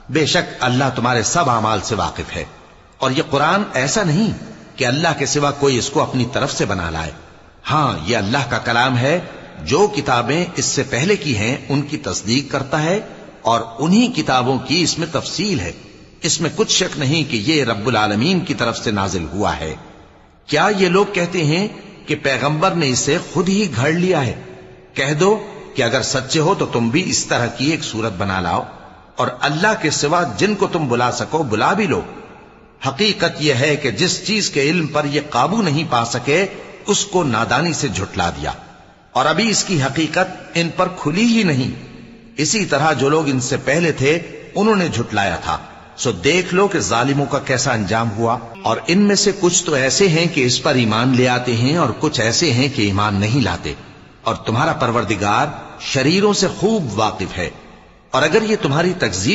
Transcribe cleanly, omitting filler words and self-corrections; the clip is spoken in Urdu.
بے شک اللہ تمہارے سب اعمال سے واقف ہے، اور یہ قرآن ایسا نہیں کہ اللہ کے سوا کوئی اس کو اپنی طرف سے بنا لائے۔ ہاں یہ اللہ کا کلام ہے، جو کتابیں اس سے پہلے کی ہیں ان کی تصدیق کرتا ہے، اور انہی کتابوں کی اس میں تفصیل ہے۔ اس میں کچھ شک نہیں کہ یہ رب العالمین کی طرف سے نازل ہوا ہے۔ کیا یہ لوگ کہتے ہیں کہ پیغمبر نے اسے خود ہی گھڑ لیا ہے؟ کہہ دو کہ اگر سچے ہو تو تم بھی اس طرح کی ایک صورت بنا لاؤ، اور اللہ کے سوا جن کو تم بلا سکو بلا بھی لو۔ حقیقت یہ ہے کہ جس چیز کے علم پر یہ قابو نہیں پا سکے اس کو نادانی سے جھٹلا دیا، اور ابھی اس کی حقیقت ان پر کھلی ہی نہیں۔ اسی طرح جو لوگ ان سے پہلے تھے انہوں نے جھٹلایا تھا، سو دیکھ لو کہ ظالموں کا کیسا انجام ہوا۔ اور ان میں سے کچھ تو ایسے ہیں کہ اس پر ایمان لے آتے ہیں، اور کچھ ایسے ہیں کہ ایمان نہیں لاتے، اور تمہارا پروردگار شریروں سے خوب واقف ہے۔ اور اگر یہ تمہاری تکذیب